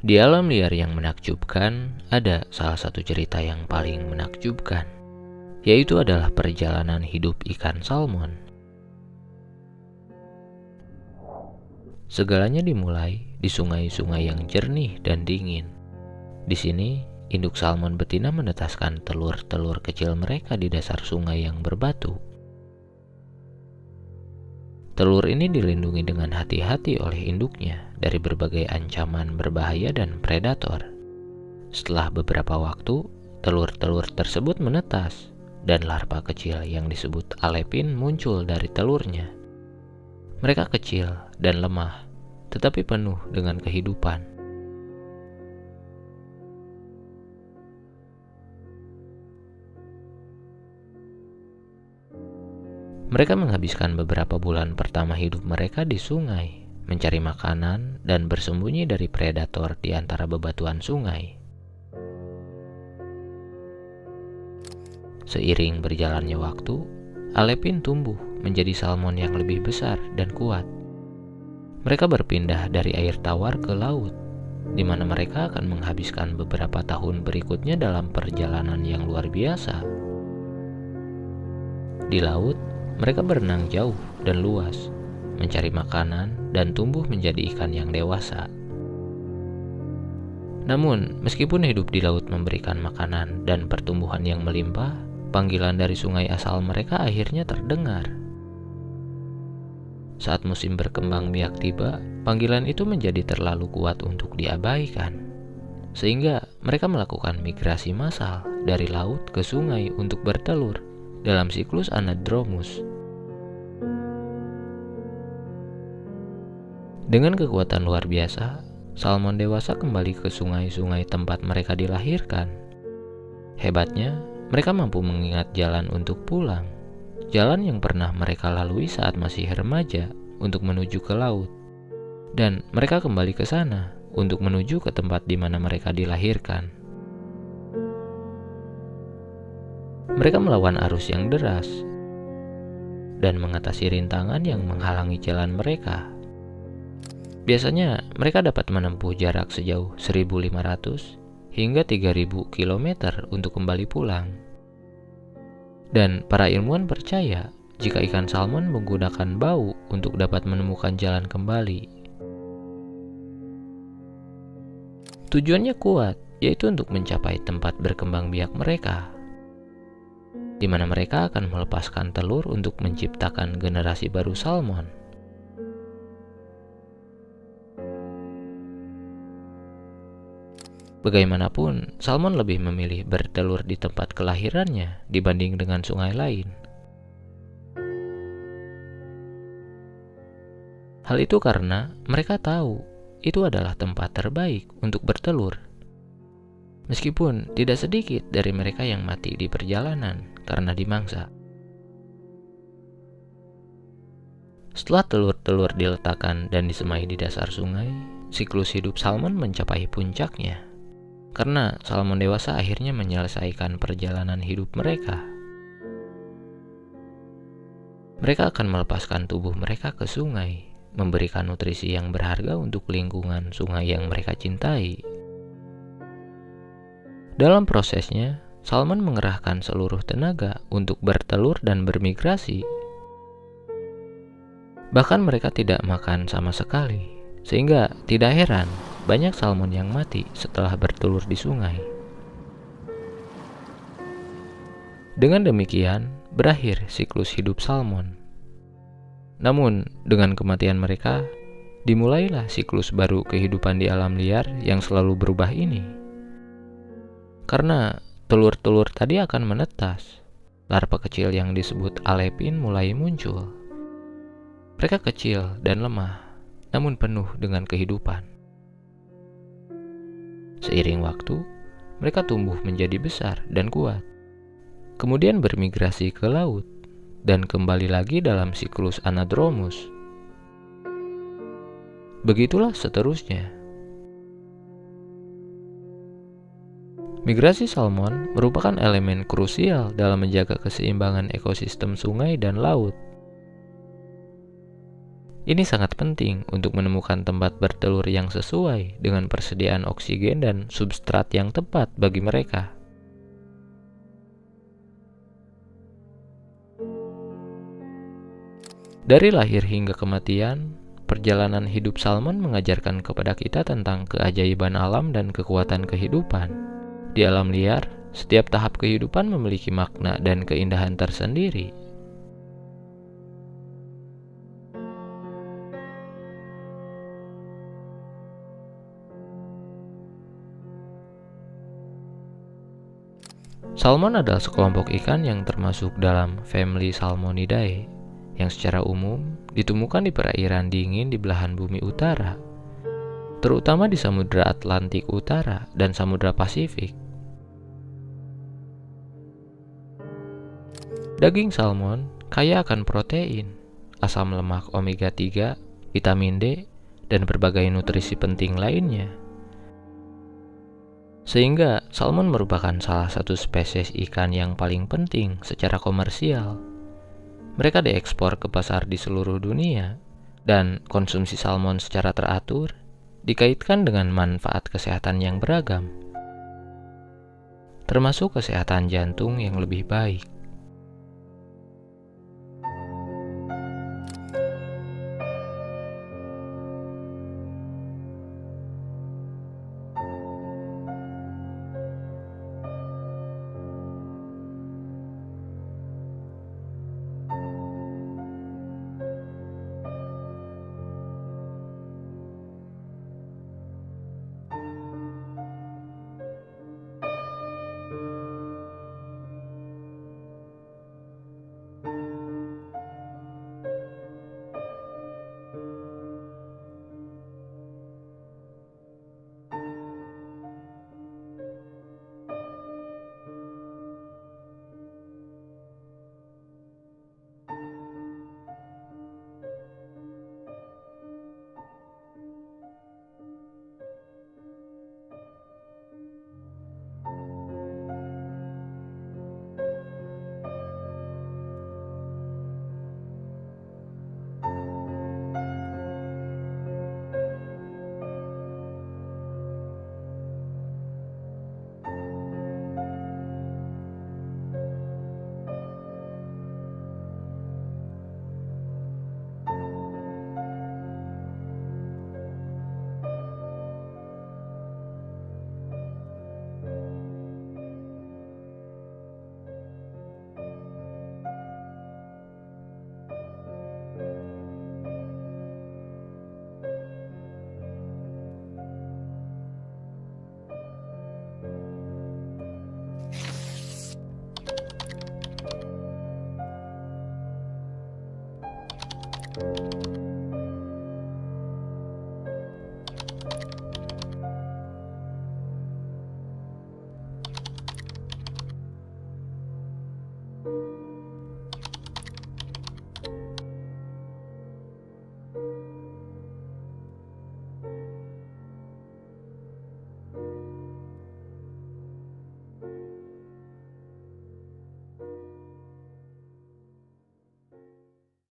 Di alam liar yang menakjubkan, ada salah satu cerita yang paling menakjubkan, yaitu adalah perjalanan hidup ikan salmon. Segalanya dimulai di sungai-sungai yang jernih dan dingin. Di sini, induk salmon betina menetaskan telur-telur kecil mereka di dasar sungai yang berbatu. Telur ini dilindungi dengan hati-hati oleh induknya dari berbagai ancaman berbahaya dan predator. Setelah beberapa waktu, telur-telur tersebut menetas dan larva kecil yang disebut alepin muncul dari telurnya. Mereka kecil dan lemah, tetapi penuh dengan kehidupan. Mereka menghabiskan beberapa bulan pertama hidup mereka di sungai, mencari makanan dan bersembunyi dari predator di antara bebatuan sungai. Seiring berjalannya waktu, alepin tumbuh menjadi salmon yang lebih besar dan kuat. Mereka berpindah dari air tawar ke laut, di mana mereka akan menghabiskan beberapa tahun berikutnya dalam perjalanan yang luar biasa. Di laut, mereka berenang jauh dan luas, mencari makanan dan tumbuh menjadi ikan yang dewasa. Namun, meskipun hidup di laut memberikan makanan dan pertumbuhan yang melimpah, panggilan dari sungai asal mereka akhirnya terdengar. Saat musim berkembang biak tiba, panggilan itu menjadi terlalu kuat untuk diabaikan, sehingga mereka melakukan migrasi massal dari laut ke sungai untuk bertelur dalam siklus anadromus. Dengan kekuatan luar biasa, salmon dewasa kembali ke sungai-sungai tempat mereka dilahirkan. Hebatnya, mereka mampu mengingat jalan untuk pulang, jalan yang pernah mereka lalui saat masih remaja untuk menuju ke laut. Dan mereka kembali ke sana untuk menuju ke tempat di mana mereka dilahirkan. Mereka melawan arus yang deras dan mengatasi rintangan yang menghalangi jalan mereka. Biasanya mereka dapat menempuh jarak sejauh 1.500 hingga 3.000 km untuk kembali pulang. Dan para ilmuwan percaya jika ikan salmon menggunakan bau untuk dapat menemukan jalan kembali. Tujuannya kuat, yaitu untuk mencapai tempat berkembang biak mereka, di mana mereka akan melepaskan telur untuk menciptakan generasi baru salmon. Bagaimanapun, salmon lebih memilih bertelur di tempat kelahirannya dibanding dengan sungai lain. Hal itu karena mereka tahu itu adalah tempat terbaik untuk bertelur. Meskipun tidak sedikit dari mereka yang mati di perjalanan karena dimangsa. Setelah telur-telur diletakkan dan disemai di dasar sungai, siklus hidup salmon mencapai puncaknya. Karena salmon dewasa akhirnya menyelesaikan perjalanan hidup mereka. Mereka akan melepaskan tubuh mereka ke sungai, memberikan nutrisi yang berharga untuk lingkungan sungai yang mereka cintai. Dalam prosesnya, salmon mengerahkan seluruh tenaga untuk bertelur dan bermigrasi. Bahkan mereka tidak makan sama sekali, sehingga tidak heran banyak salmon yang mati setelah bertelur di sungai. Dengan demikian, berakhir siklus hidup salmon. Namun, dengan kematian mereka, dimulailah siklus baru kehidupan di alam liar yang selalu berubah ini. Karena telur-telur tadi akan menetas, larva kecil yang disebut alepin mulai muncul. Mereka kecil dan lemah, namun penuh dengan kehidupan. Seiring waktu, mereka tumbuh menjadi besar dan kuat, kemudian bermigrasi ke laut, dan kembali lagi dalam siklus anadromus. Begitulah seterusnya. Migrasi salmon merupakan elemen krusial dalam menjaga keseimbangan ekosistem sungai dan laut. Ini sangat penting untuk menemukan tempat bertelur yang sesuai dengan persediaan oksigen dan substrat yang tepat bagi mereka. Dari lahir hingga kematian, perjalanan hidup salmon mengajarkan kepada kita tentang keajaiban alam dan kekuatan kehidupan. Di alam liar, setiap tahap kehidupan memiliki makna dan keindahan tersendiri. Salmon adalah sekelompok ikan yang termasuk dalam famili Salmonidae, yang secara umum ditemukan di perairan dingin di belahan bumi utara, terutama di Samudra Atlantik Utara dan Samudra Pasifik. Daging salmon kaya akan protein, asam lemak omega 3, vitamin D, dan berbagai nutrisi penting lainnya. Sehingga salmon merupakan salah satu spesies ikan yang paling penting secara komersial. Mereka diekspor ke pasar di seluruh dunia, dan konsumsi salmon secara teratur dikaitkan dengan manfaat kesehatan yang beragam, termasuk kesehatan jantung yang lebih baik.